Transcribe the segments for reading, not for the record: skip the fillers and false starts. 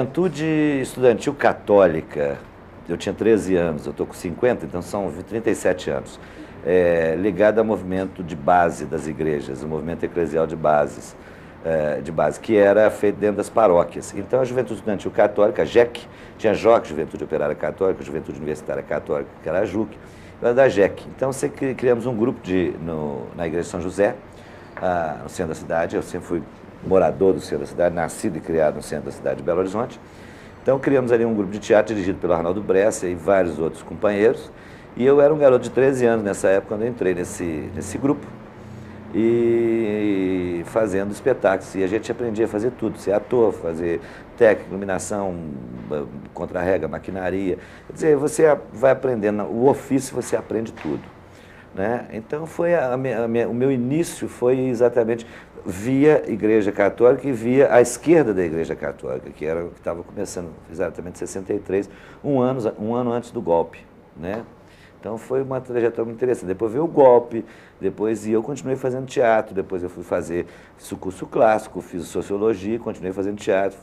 Juventude Estudantil Católica, eu tinha 13 anos, eu estou com 50, então são 37 anos. Ligado ao movimento de base das igrejas, o movimento eclesial de base, que era feito dentro das paróquias. Então a Juventude Estudantil Católica, a JEC, tinha JOC, Juventude Operária Católica, Juventude Universitária Católica, que era a JUC, eu era da JEC. Então criamos um grupo na Igreja de São José, no centro da cidade. Eu sempre fui morador do centro da cidade, nascido e criado no centro da cidade de Belo Horizonte. Então criamos ali um grupo de teatro dirigido pelo Arnaldo Brescia e vários outros companheiros. E eu era um garoto de 13 anos nessa época, quando eu entrei nesse grupo, e fazendo espetáculos. E a gente aprendia a fazer tudo, ser ator, fazer técnica, iluminação, contra-rega, maquinaria. Quer dizer, você vai aprendendo, o ofício você aprende tudo, né? Então o meu início foi exatamente via Igreja Católica e via a esquerda da Igreja Católica, que estava começando exatamente em 63, um ano antes do golpe, né? Então foi uma trajetória muito interessante. Depois veio o golpe, eu continuei fazendo teatro, depois eu fui fazer curso clássico, fiz sociologia, continuei fazendo teatro,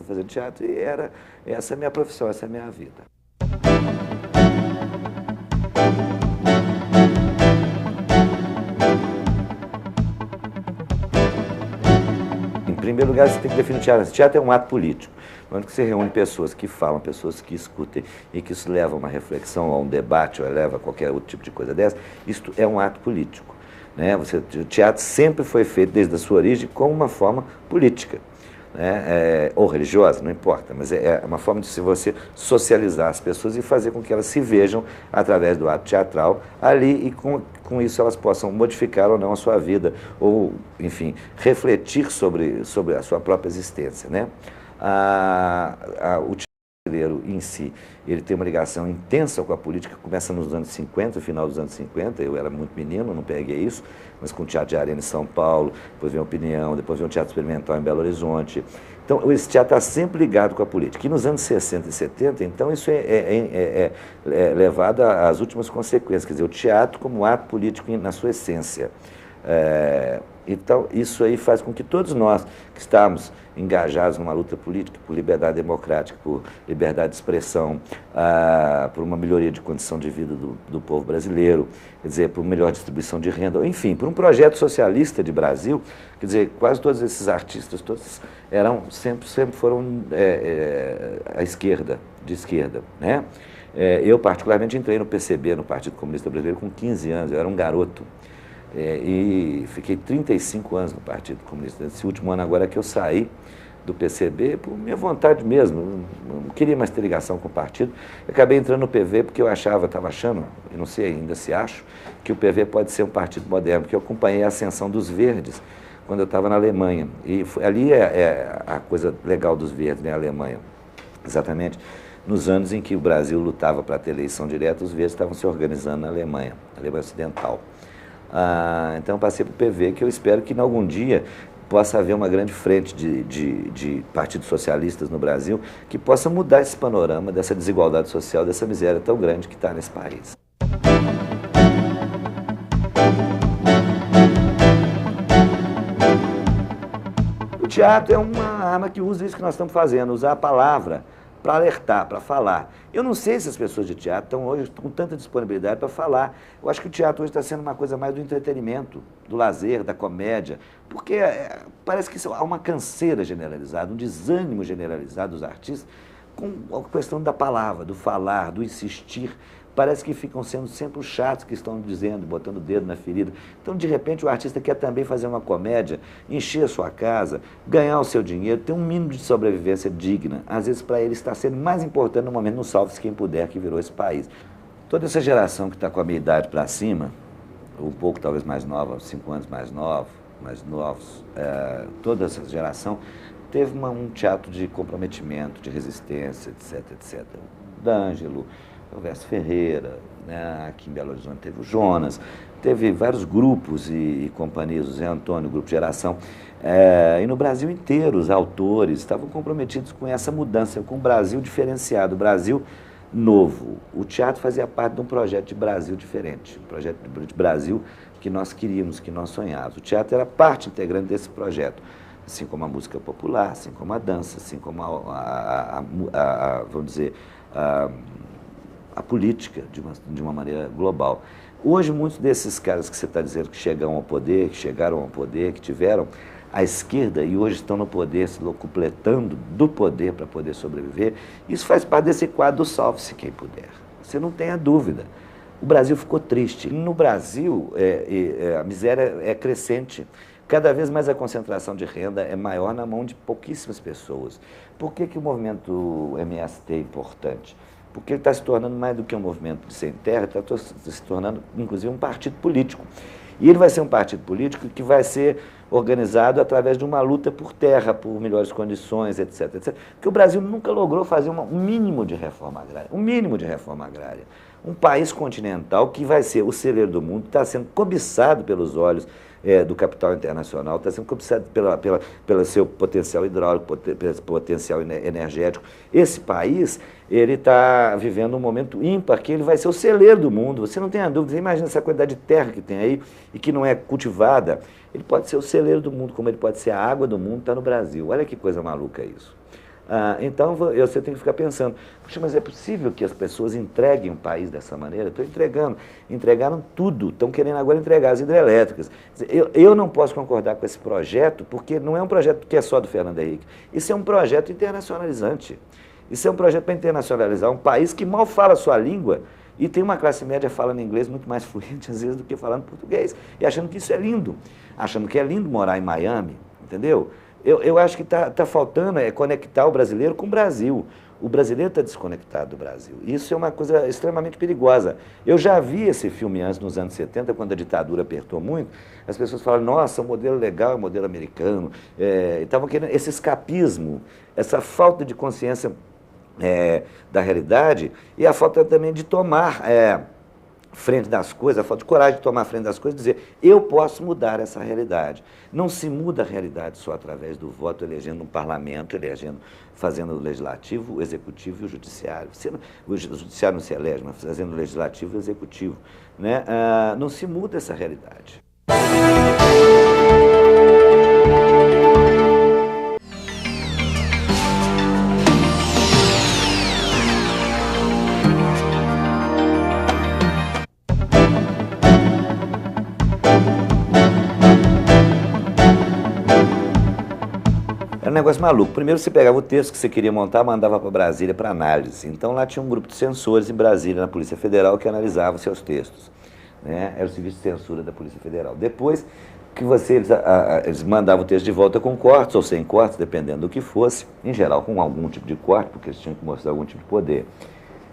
e essa é a minha profissão, essa é a minha vida. Em primeiro lugar, você tem que definir o teatro. O teatro é um ato político, onde você reúne pessoas que falam, pessoas que escutem, e que isso leva a uma reflexão, a um debate, ou leva a qualquer outro tipo de coisa dessa. Isto é um ato político, né? O teatro sempre foi feito, desde a sua origem, como uma forma política, né? Ou religiosa, não importa, mas é uma forma de você socializar as pessoas e fazer com que elas se vejam através do ato teatral ali, e com isso elas possam modificar ou não a sua vida, ou, enfim, refletir sobre a sua própria existência, né? O teatro brasileiro em si, ele tem uma ligação intensa com a política, começa nos anos 50, final dos anos 50, eu era muito menino, não peguei isso, mas com o Teatro de Arena em São Paulo, depois vem a Opinião, depois vem o Teatro Experimental em Belo Horizonte. Então, esse teatro está sempre ligado com a política. E nos anos 60 e 70, então, isso é levado às últimas consequências, quer dizer, o teatro como ato político na sua essência. Então, isso aí faz com que todos nós que estamos engajados numa luta política por liberdade democrática, por liberdade de expressão, por uma melhoria de condição de vida do povo brasileiro, quer dizer, por melhor distribuição de renda, enfim, por um projeto socialista de Brasil, quer dizer, quase todos esses artistas, todos sempre foram à esquerda, de esquerda, né? Eu, particularmente, entrei no PCB, no Partido Comunista Brasileiro, com 15 anos, eu era um garoto. E fiquei 35 anos no Partido Comunista. Esse último ano agora é que eu saí do PCB por minha vontade mesmo, não queria mais ter ligação com o partido. Eu acabei entrando no PV porque eu estava achando, e não sei ainda se acho, que o PV pode ser um partido moderno, porque eu acompanhei a ascensão dos Verdes quando eu estava na Alemanha. E ali é a coisa legal dos Verdes, né, a Alemanha. Exatamente nos anos em que o Brasil lutava para ter eleição direta, os Verdes estavam se organizando na Alemanha Ocidental. Então eu passei para o PV, que eu espero que em algum dia possa haver uma grande frente de partidos socialistas no Brasil que possa mudar esse panorama dessa desigualdade social, dessa miséria tão grande que está nesse país. O teatro é uma arma que usa isso que nós estamos fazendo, usar a palavra para alertar, para falar. Eu não sei se as pessoas de teatro estão hoje com tanta disponibilidade para falar. Eu acho que o teatro hoje está sendo uma coisa mais do entretenimento, do lazer, da comédia, porque parece que há uma canseira generalizada, um desânimo generalizado dos artistas com a questão da palavra, do falar, do insistir. Parece que ficam sendo sempre os chatos que estão dizendo, botando o dedo na ferida. Então, de repente, o artista quer também fazer uma comédia, encher a sua casa, ganhar o seu dinheiro, ter um mínimo de sobrevivência digna. Às vezes, para ele, está sendo mais importante no momento, no salve-se quem puder, que virou esse país. Toda essa geração que está com a minha idade para cima, um pouco talvez mais nova, 5 anos mais novos, toda essa geração teve um teatro de comprometimento, de resistência, etc, etc. D'Angelo, o Verso Ferreira, né? Aqui em Belo Horizonte teve o Jonas, teve vários grupos e companhias, o Zé Antônio, o Grupo Geração, e no Brasil inteiro os autores estavam comprometidos com essa mudança, com o Brasil diferenciado, o Brasil novo. O teatro fazia parte de um projeto de Brasil diferente, um projeto de Brasil que nós queríamos, que nós sonhávamos. O teatro era parte integrante desse projeto. assim como a música popular, assim como a dança, assim como vamos dizer, a política de uma maneira global. Hoje, muitos desses caras que você está dizendo que chegaram ao poder, que tiveram a esquerda e hoje estão no poder, se locupletando do poder para poder sobreviver, isso faz parte desse quadro do salve-se quem puder. Você não tenha dúvida. O Brasil ficou triste. No Brasil, a miséria é crescente. Cada vez mais a concentração de renda é maior na mão de pouquíssimas pessoas. Por que o movimento MST é importante? Porque ele está se tornando mais do que um movimento de sem terra, está se tornando, inclusive, um partido político. E ele vai ser um partido político que vai ser organizado através de uma luta por terra, por melhores condições, etc, etc. Porque o Brasil nunca logrou fazer um mínimo de reforma agrária. Um mínimo de reforma agrária. Um país continental que vai ser o celeiro do mundo, está sendo cobiçado pelos olhos do capital internacional, está sendo cobiçado pelo seu potencial hidráulico, pelo potencial energético. Esse país, ele está vivendo um momento ímpar, que ele vai ser o celeiro do mundo. Você não tem a dúvida, você imagina essa quantidade de terra que tem aí e que não é cultivada. Ele pode ser o celeiro do mundo, como ele pode ser a água do mundo, está no Brasil. Olha que coisa maluca isso. Então, você tem que ficar pensando, puxa, mas é possível que as pessoas entreguem um país dessa maneira? Estão entregando, entregaram tudo, estão querendo agora entregar as hidrelétricas. Eu não posso concordar com esse projeto, porque não é um projeto que é só do Fernando Henrique, isso é um projeto internacionalizante. Isso é um projeto para internacionalizar um país que mal fala a sua língua e tem uma classe média falando inglês muito mais fluente, às vezes, do que falando português, e achando que isso é lindo, achando que é lindo morar em Miami, entendeu? Eu acho que está faltando conectar o brasileiro com o Brasil. O brasileiro está desconectado do Brasil. Isso é uma coisa extremamente perigosa. Eu já vi esse filme antes, nos anos 70, quando a ditadura apertou muito. As pessoas falaram, nossa, o modelo legal é o modelo americano. Estavam querendo esse escapismo, essa falta de consciência da realidade e a falta também de tomar frente das coisas, a falta de coragem de tomar frente das coisas e dizer, eu posso mudar essa realidade. Não se muda a realidade só através do voto, elegendo um parlamento, fazendo o legislativo, o executivo e o judiciário. O judiciário não se elege, mas fazendo o legislativo e o executivo. Né? Não se muda essa realidade. Era um negócio maluco. Primeiro você pegava o texto que você queria montar, mandava para Brasília para análise. Então lá tinha um grupo de censores em Brasília, na Polícia Federal, que analisava os seus textos. Né? Era o serviço de censura da Polícia Federal. Depois que eles mandavam o texto de volta com cortes ou sem cortes, dependendo do que fosse, em geral com algum tipo de corte, porque eles tinham que mostrar algum tipo de poder.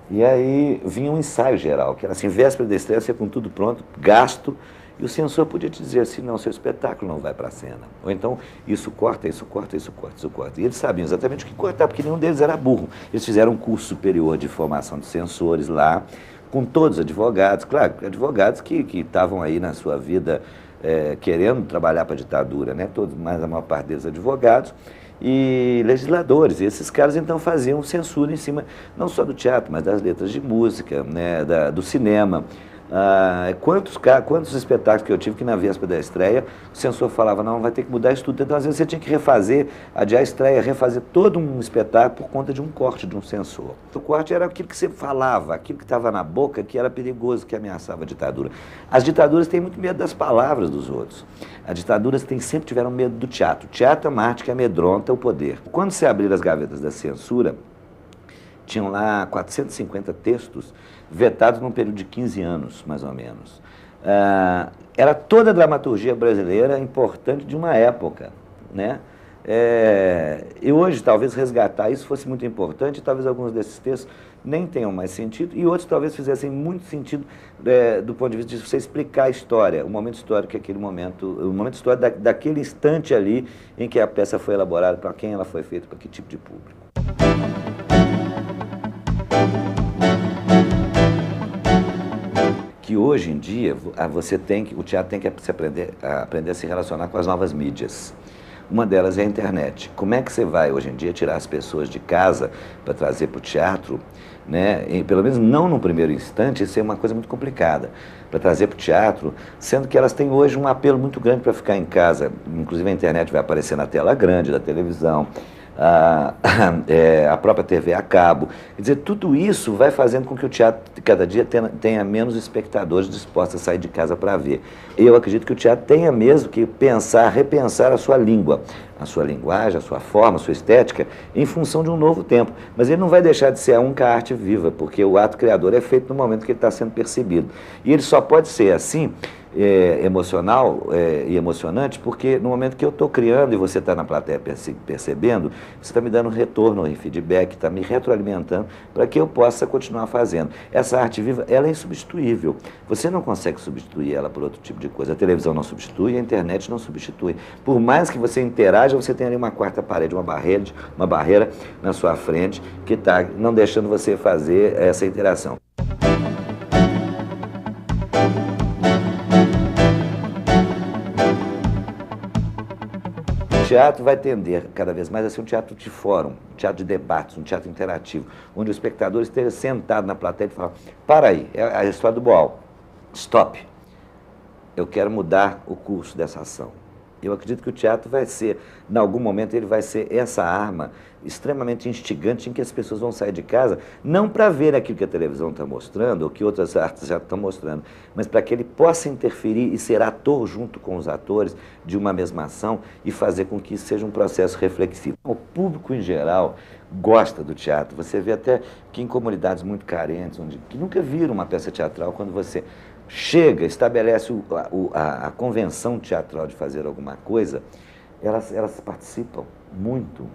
E aí vinha um ensaio geral, que era assim, véspera da estreia, você com tudo pronto, gasto, e o censor podia te dizer assim, não, seu espetáculo não vai para a cena. Ou então, isso corta, isso corta, isso corta, isso corta. E eles sabiam exatamente o que cortar, porque nenhum deles era burro. Eles fizeram um curso superior de formação de censores lá, com todos os advogados, claro, advogados que estavam aí na sua vida querendo trabalhar para a ditadura, né? Todos, mas a maior parte deles advogados, e legisladores. E esses caras, então, faziam censura em cima, não só do teatro, mas das letras de música, né? Do cinema. Quantos espetáculos que eu tive que na véspera da estreia o censor falava, não, vai ter que mudar isso tudo. Então às vezes você tinha que adiar a estreia, refazer todo um espetáculo por conta de um corte de um censor. O corte era aquilo que você falava, aquilo que estava na boca, que era perigoso, que ameaçava a ditadura. As ditaduras têm muito medo das palavras dos outros. As ditaduras sempre tiveram medo do teatro. O teatro é uma arte que amedronta o poder. Quando você abrir as gavetas da censura, tinham lá 450 textos vetados num período de 15 anos, mais ou menos. Era toda a dramaturgia brasileira importante de uma época, né? E hoje, talvez, resgatar isso fosse muito importante, talvez alguns desses textos nem tenham mais sentido, e outros talvez fizessem muito sentido do ponto de vista de você explicar a história, o momento histórico que aquele momento, o momento histórico daquele instante ali em que a peça foi elaborada, para quem ela foi feita, para que tipo de público. Que hoje em dia o teatro tem que aprender a se relacionar com as novas mídias. Uma delas é a internet. Como é que você vai hoje em dia tirar as pessoas de casa para trazer para o teatro né? E, pelo menos não no primeiro instante, isso é uma coisa muito complicada para trazer para o teatro, sendo que elas têm hoje um apelo muito grande para ficar em casa. Inclusive a internet vai aparecer na tela grande da televisão, a própria TV a cabo. Quer dizer, tudo isso vai fazendo com que o teatro, cada dia, tenha menos espectadores dispostos a sair de casa para ver. Eu acredito que o teatro tenha mesmo que pensar, repensar a sua língua, a sua linguagem, a sua forma, a sua estética, em função de um novo tempo. Mas ele não vai deixar de ser a única arte viva, porque o ato criador é feito no momento que ele está sendo percebido. E ele só pode ser assim, emocional e emocionante, porque no momento que eu estou criando e você está na plateia percebendo, você está me dando retorno, feedback, está me retroalimentando para que eu possa continuar fazendo. Essa arte viva, ela é insubstituível. Você não consegue substituir ela por outro tipo de coisa. A televisão não substitui, a internet não substitui. Por mais que você interaja, você tem ali uma quarta parede, uma barreira na sua frente que está não deixando você fazer essa interação. O teatro vai tender cada vez mais a ser um teatro de fórum, um teatro de debates, um teatro interativo, onde o espectador esteja sentado na plateia e fala: para aí, é a história do Boal, stop, eu quero mudar o curso dessa ação. Eu acredito que o teatro vai ser, em algum momento, ele vai ser essa arma extremamente instigante em que as pessoas vão sair de casa, não para ver aquilo que a televisão está mostrando, ou que outras artes já estão mostrando, mas para que ele possa interferir e ser ator junto com os atores de uma mesma ação e fazer com que isso seja um processo reflexivo. O público, em geral, gosta do teatro. Você vê até que em comunidades muito carentes, que nunca viram uma peça teatral, quando você chega, estabelece a convenção teatral de fazer alguma coisa, elas participam muito,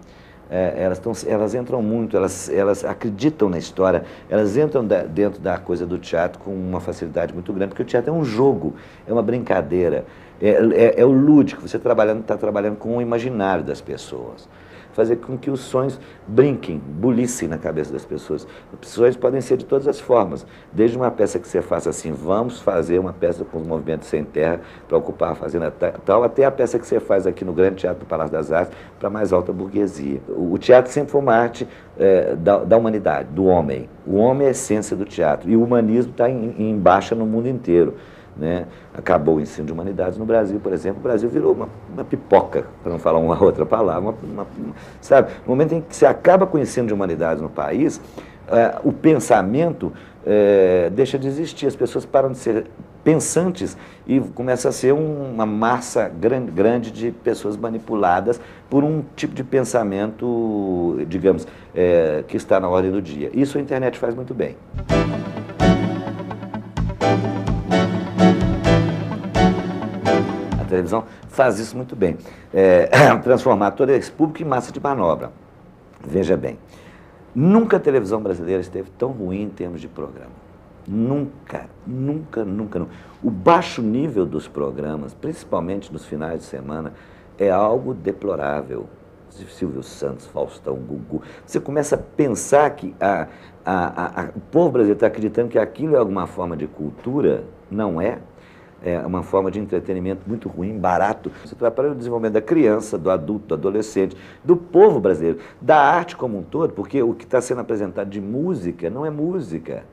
elas entram muito, elas acreditam na história, elas entram dentro da coisa do teatro com uma facilidade muito grande, porque o teatro é um jogo, é uma brincadeira, é o lúdico, você está trabalhando com o imaginário das pessoas. Fazer com que os sonhos brinquem, bulicem na cabeça das pessoas. Os sonhos podem ser de todas as formas, desde uma peça que você faça assim, vamos fazer uma peça com os movimentos sem terra para ocupar a fazenda tal, até a peça que você faz aqui no Grande Teatro do Palácio das Artes para a mais alta burguesia. O teatro sempre foi uma arte da humanidade, do homem. O homem é a essência do teatro e o humanismo está em baixa no mundo inteiro. Né? Acabou o ensino de humanidades no Brasil, por exemplo, o Brasil virou uma pipoca, para não falar uma outra palavra, sabe? No momento em que se acaba com o ensino de humanidades no país, o pensamento deixa de existir, as pessoas param de ser pensantes e começa a ser uma massa grande de pessoas manipuladas por um tipo de pensamento, digamos, que está na ordem do dia. Isso a internet faz muito bem. A televisão faz isso muito bem, transformar todo esse público em massa de manobra. Veja bem, nunca a televisão brasileira esteve tão ruim em termos de programa. Nunca. O baixo nível dos programas, principalmente nos finais de semana, é algo deplorável. Silvio Santos, Faustão, Gugu. Você começa a pensar que o povo brasileiro está acreditando que aquilo é alguma forma de cultura, não é. É uma forma de entretenimento muito ruim, barato. Você atrapalha o desenvolvimento da criança, do adulto, do adolescente, do povo brasileiro, da arte como um todo, porque o que está sendo apresentado de música não é música.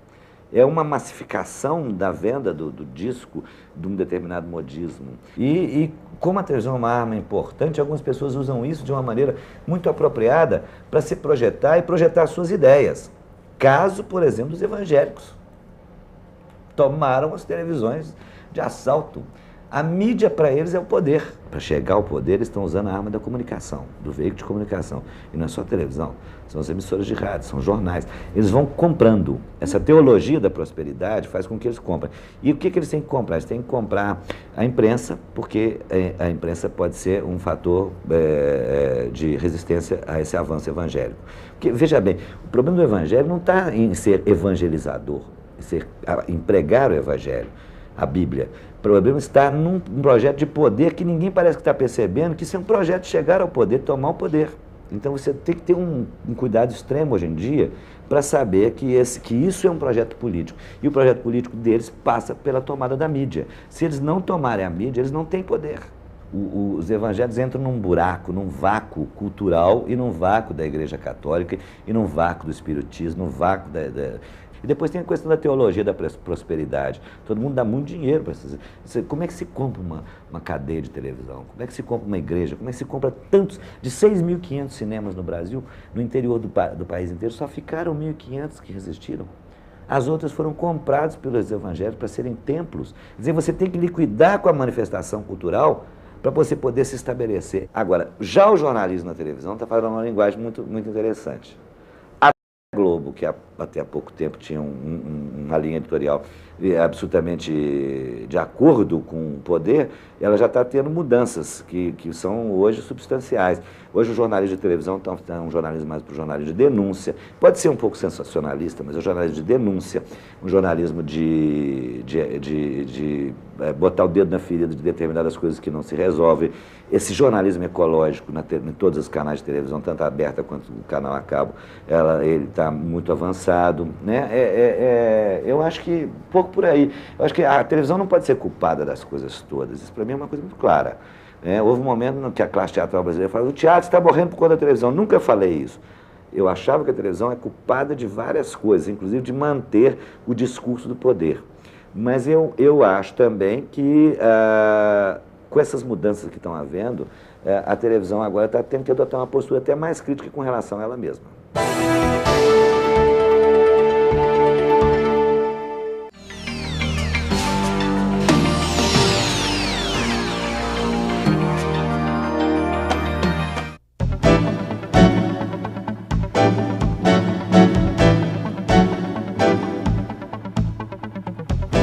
É uma massificação da venda do disco de um determinado modismo. E como a televisão é uma arma importante, algumas pessoas usam isso de uma maneira muito apropriada para se projetar e projetar suas ideias. Caso, por exemplo, dos evangélicos. Tomaram as televisões de assalto. A mídia para eles é o poder. Para chegar ao poder, eles estão usando a arma da comunicação, do veículo de comunicação. E não é só a televisão, são as emissoras de rádio, são jornais. Eles vão comprando. Essa teologia da prosperidade faz com que eles comprem. E o que eles têm que comprar? Eles têm que comprar a imprensa, porque a imprensa pode ser um fator de resistência a esse avanço evangélico. Porque, veja bem, o problema do evangelho não está em ser evangelizador, em pregar o evangelho, a Bíblia. O problema está num projeto de poder que ninguém parece que está percebendo, que isso é um projeto de chegar ao poder, tomar o poder. Então você tem que ter um cuidado extremo hoje em dia para saber que isso é um projeto político. E o projeto político deles passa pela tomada da mídia. Se eles não tomarem a mídia, eles não têm poder. Os evangélicos entram num buraco, num vácuo cultural e num vácuo da Igreja Católica e num vácuo do espiritismo, num vácuo E depois tem a questão da teologia da prosperidade. Todo mundo dá muito dinheiro para essas... Como é que se compra uma cadeia de televisão? Como é que se compra uma igreja? Como é que se compra tantos... De 6.500 cinemas no Brasil, no interior do país inteiro, só ficaram 1.500 que resistiram. As outras foram compradas pelos evangélicos para serem templos. Quer dizer, você tem que liquidar com a manifestação cultural para você poder se estabelecer. Agora, já o jornalismo na televisão está falando uma linguagem muito, muito interessante. A Globo, que até há pouco tempo tinha uma linha editorial absolutamente de acordo com o poder, ela já está tendo mudanças que são hoje substanciais. Hoje o jornalismo de televisão está um jornalismo mais para o jornalismo de denúncia, pode ser um pouco sensacionalista, mas é um jornalismo de denúncia, um jornalismo de botar o dedo na ferida de determinadas coisas que não se resolvem. Esse jornalismo ecológico em todos os canais de televisão, tanto a aberta quanto o canal a cabo, ele está muito avançado, né? Eu acho que pouco por aí. Eu acho que a televisão não pode ser culpada das coisas todas. Isso para mim é uma coisa muito clara. Houve um momento em que a classe teatral brasileira falou: o teatro está morrendo por conta da televisão. Nunca falei isso. Eu achava que a televisão é culpada de várias coisas, inclusive de manter o discurso do poder. Mas eu acho também que, com essas mudanças que estão havendo, a televisão agora está tendo que adotar uma postura até mais crítica com relação a ela mesma.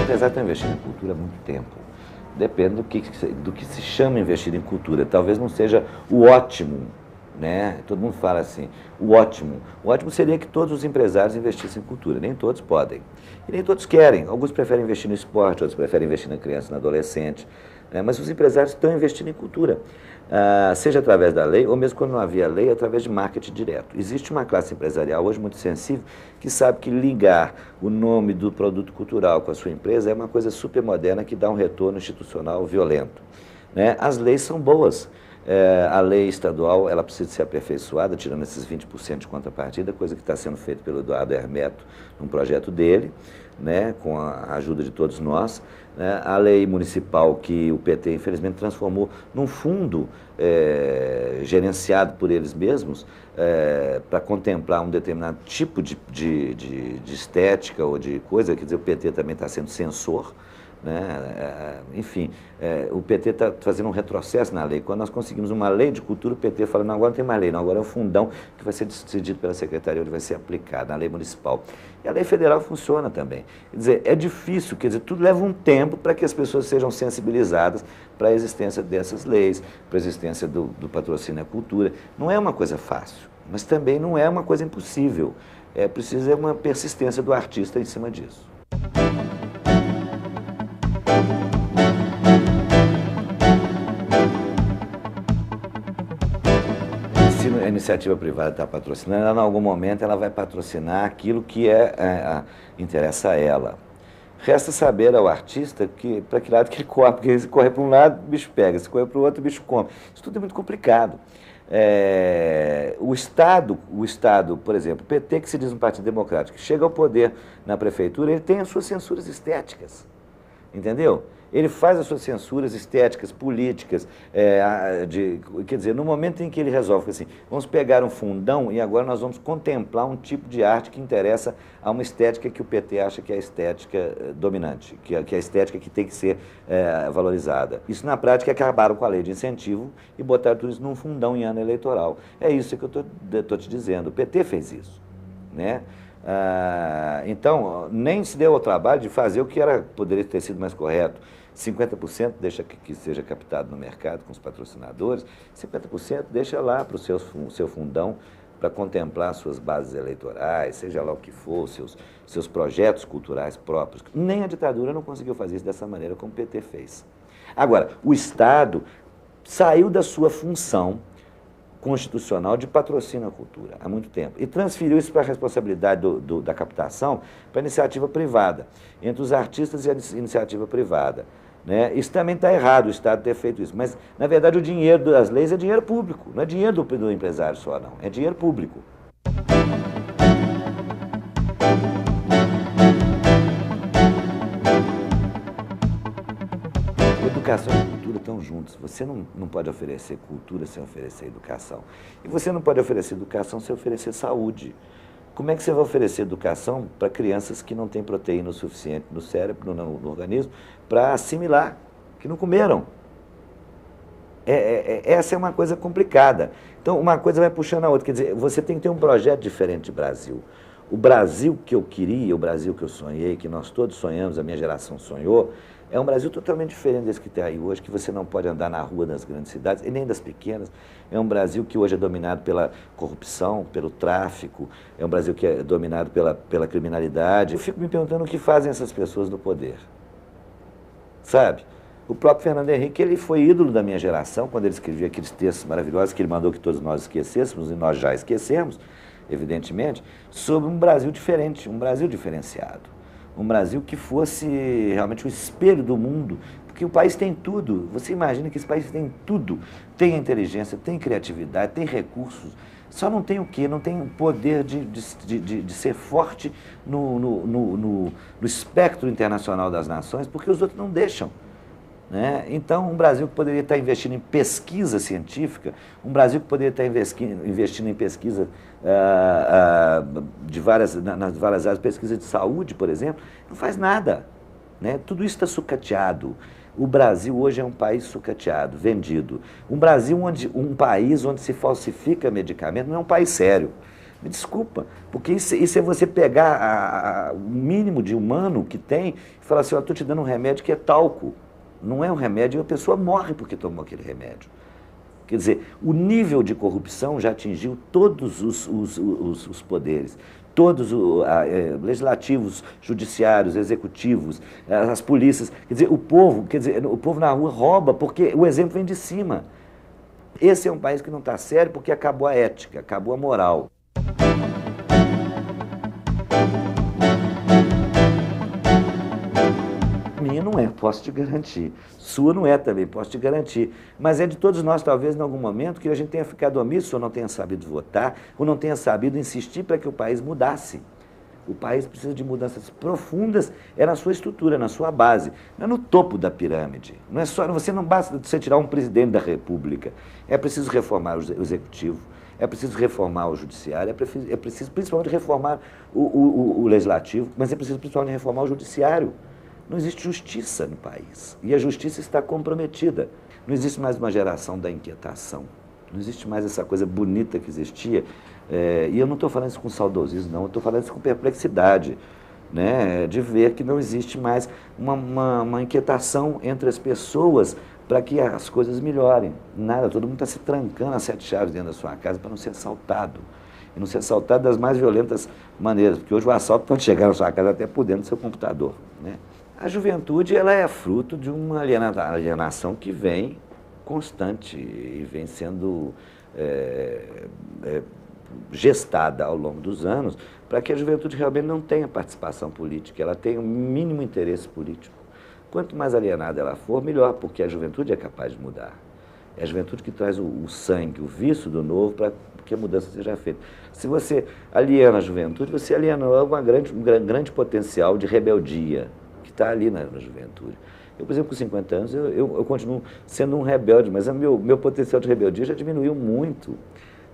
Apesar de estar investindo em cultura há muito tempo, depende do que se chama investir em cultura. Talvez não seja o ótimo, né? Todo mundo fala assim, o ótimo. O ótimo seria que todos os empresários investissem em cultura. Nem todos podem. E nem todos querem. Alguns preferem investir no esporte, outros preferem investir na criança, no adolescente. Né? Mas os empresários estão investindo em cultura. Seja através da lei, ou mesmo quando não havia lei, através de marketing direto. Existe uma classe empresarial hoje muito sensível que sabe que ligar o nome do produto cultural com a sua empresa é uma coisa super moderna que dá um retorno institucional violento. Né? As leis são boas. A lei estadual ela precisa ser aperfeiçoada, tirando esses 20% de contrapartida, coisa que está sendo feita pelo Eduardo Hermeto num projeto dele, né, com a ajuda de todos nós. Né? A lei municipal que o PT, infelizmente, transformou num fundo gerenciado por eles mesmos para contemplar um determinado tipo de estética ou de coisa, quer dizer, o PT também está sendo censor. Né? Enfim, o PT está fazendo um retrocesso na lei. Quando nós conseguimos uma lei de cultura, o PT fala: não, agora não tem mais lei, não, agora é um fundão que vai ser decidido pela Secretaria, onde vai ser aplicado, na lei municipal. E a lei federal funciona também. Quer dizer, é difícil, quer dizer, tudo leva um tempo para que as pessoas sejam sensibilizadas para a existência dessas leis, para a existência do patrocínio à cultura. Não é uma coisa fácil, mas também não é uma coisa impossível. Precisa uma persistência do artista em cima disso. A iniciativa privada está patrocinando, ela, em algum momento ela vai patrocinar aquilo que interessa a ela. Resta saber ao artista para que lado que ele corre, porque se correr para um lado, o bicho pega, se correr para o outro, o bicho come. Isso tudo é muito complicado. O Estado, por exemplo, o PT, que se diz um partido democrático, que chega ao poder na prefeitura, ele tem as suas censuras estéticas, entendeu? Ele faz as suas censuras estéticas, políticas, quer dizer, no momento em que ele resolve assim, vamos pegar um fundão e agora nós vamos contemplar um tipo de arte que interessa a uma estética que o PT acha que é a estética dominante, que é a estética que tem que ser valorizada. Isso na prática acabaram com a lei de incentivo e botaram tudo isso num fundão em ano eleitoral. É isso que eu estou te dizendo, o PT fez isso, né? Então, nem se deu ao trabalho de fazer o que poderia ter sido mais correto. 50% deixa que seja captado no mercado com os patrocinadores, 50% deixa lá para o seu fundão para contemplar suas bases eleitorais, seja lá o que for, seus projetos culturais próprios. Nem a ditadura não conseguiu fazer isso dessa maneira como o PT fez. Agora, o Estado saiu da sua função constitucional de patrocínio à cultura há muito tempo e transferiu isso para a responsabilidade da captação para a iniciativa privada, entre os artistas e a iniciativa privada. né? Isso também está errado, o Estado ter feito isso. Mas, na verdade, o dinheiro das leis é dinheiro público, não é dinheiro do empresário só, não. É dinheiro público. Educação e cultura estão juntos. Você não pode oferecer cultura sem oferecer educação. E você não pode oferecer educação sem oferecer saúde. Como é que você vai oferecer educação para crianças que não têm proteína o suficiente no cérebro, no organismo, para assimilar, que não comeram? Essa é uma coisa complicada. Então, uma coisa vai puxando a outra. Quer dizer, você tem que ter um projeto diferente de Brasil. O Brasil que eu queria, o Brasil que eu sonhei, que nós todos sonhamos, a minha geração sonhou, é um Brasil totalmente diferente desse que tem aí hoje, que você não pode andar na rua das grandes cidades, e nem das pequenas. É um Brasil que hoje é dominado pela corrupção, pelo tráfico, é um Brasil que é dominado pela criminalidade. Eu fico me perguntando o que fazem essas pessoas no poder. Sabe? O próprio Fernando Henrique, ele foi ídolo da minha geração, quando ele escrevia aqueles textos maravilhosos que ele mandou que todos nós esquecêssemos, e nós já esquecemos, evidentemente, sobre um Brasil diferente, um Brasil diferenciado. Um Brasil que fosse realmente o espelho do mundo, porque o país tem tudo. Você imagina que esse país tem tudo. Tem inteligência, tem criatividade, tem recursos. Só não tem o quê? Não tem o poder de ser forte no espectro internacional das nações, porque os outros não deixam. Né? Então, um Brasil que poderia estar investindo em pesquisa científica, um Brasil que poderia estar investindo em pesquisa nas várias áreas, pesquisa de saúde, por exemplo, não faz nada. Né? Tudo isso está sucateado. O Brasil hoje é um país sucateado, vendido. Um país onde se falsifica medicamento não é um país sério. Me desculpa, porque isso é você pegar o mínimo de humano que tem e falar assim, estou te dando um remédio que é talco. Não é um remédio e a pessoa morre porque tomou aquele remédio. Quer dizer, o nível de corrupção já atingiu todos os poderes, todos legislativos, judiciários, executivos, as polícias. Quer dizer, o povo na rua rouba porque o exemplo vem de cima. Esse é um país que não está sério porque acabou a ética, acabou a moral. Minha não é, posso te garantir. Sua não é também, posso te garantir. Mas é de todos nós, talvez, em algum momento, que a gente tenha ficado omisso, ou não tenha sabido votar, ou não tenha sabido insistir para que o país mudasse. O país precisa de mudanças profundas, é na sua estrutura, na sua base, não é no topo da pirâmide. Não é só, você não basta você tirar um presidente da República. É preciso reformar o executivo, é preciso reformar o judiciário, é preciso principalmente reformar o legislativo, mas é preciso principalmente reformar o judiciário. Não existe justiça no país. E a justiça está comprometida. Não existe mais uma geração da inquietação. Não existe mais essa coisa bonita que existia. E eu não estou falando isso com saudosismo, não. Eu estou falando isso com perplexidade. Né? De ver que não existe mais uma inquietação entre as pessoas para que as coisas melhorem. Nada, todo mundo está se trancando a 7 chaves dentro da sua casa para não ser assaltado. E não ser assaltado das mais violentas maneiras. Porque hoje o assalto pode chegar na sua casa até por dentro do seu computador. Né? A juventude ela é fruto de uma alienação que vem constante e vem sendo gestada ao longo dos anos para que a juventude realmente não tenha participação política, ela tenha um mínimo interesse político. Quanto mais alienada ela for, melhor, porque a juventude é capaz de mudar. É a juventude que traz o sangue, o vício do novo para que a mudança seja feita. Se você aliena a juventude, você alienou um grande potencial de rebeldia que está ali na juventude. Eu, por exemplo, com 50 anos, eu continuo sendo um rebelde, mas o meu potencial de rebeldia já diminuiu muito,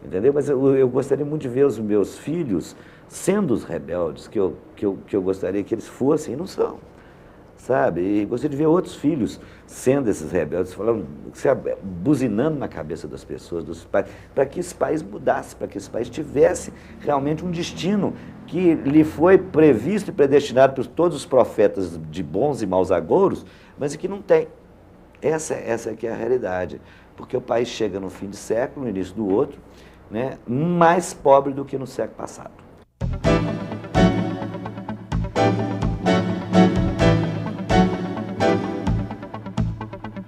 entendeu? Mas eu gostaria muito de ver os meus filhos sendo os rebeldes que eu gostaria que eles fossem e não são, sabe? E gostaria de ver outros filhos sendo esses rebeldes, falando, buzinando na cabeça das pessoas, dos pais, para que esse país mudasse, para que esse país tivesse realmente um destino que lhe foi previsto e predestinado por todos os profetas de bons e maus agouros, mas que não tem. Essa é que é a realidade, porque o país chega no fim de século, no início do outro, né, mais pobre do que no século passado.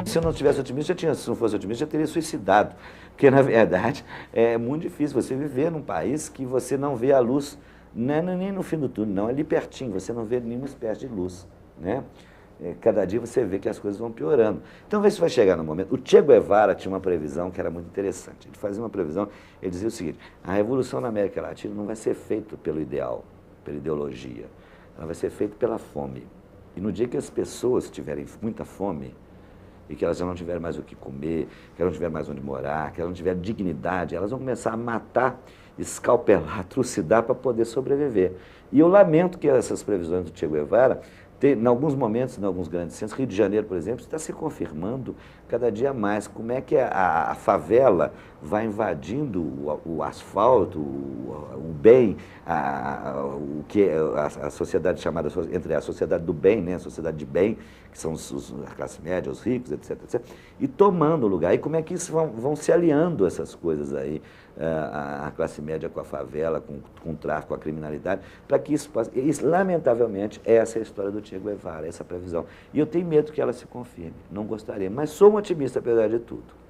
Se eu não tivesse otimista, se não fosse otimista, já teria suicidado. Porque, na verdade, é muito difícil você viver num país que você não vê a luz, nem no fim do túnel, não, é ali pertinho, você não vê nenhuma espécie de luz. Né? cada dia você vê que as coisas vão piorando. Então, vê se vai chegar no momento. O Che Guevara tinha uma previsão que era muito interessante. Ele fazia uma previsão, ele dizia o seguinte: a revolução na América Latina não vai ser feita pelo ideal, pela ideologia, ela vai ser feita pela fome. E no dia que as pessoas tiverem muita fome, e que elas já não tiverem mais o que comer, que elas não tiverem mais onde morar, que elas não tiverem dignidade, elas vão começar a matar, escalpelar, trucidar para poder sobreviver. E eu lamento que essas previsões do Che Guevara, em alguns momentos, em alguns grandes centros, Rio de Janeiro, por exemplo, está se confirmando cada dia mais como é que a favela vai invadindo o asfalto, o bem, o que a sociedade chamada, entre a sociedade do bem, né, a sociedade de bem, que são a classe média, os ricos, etc, etc, e tomando lugar. E como é que isso vão se aliando essas coisas aí, a classe média com a favela, com o tráfico, com a criminalidade, para que isso possa... Isso, lamentavelmente, essa é a história do Che Guevara, essa previsão. E eu tenho medo que ela se confirme, não gostaria, mas sou um otimista apesar de tudo.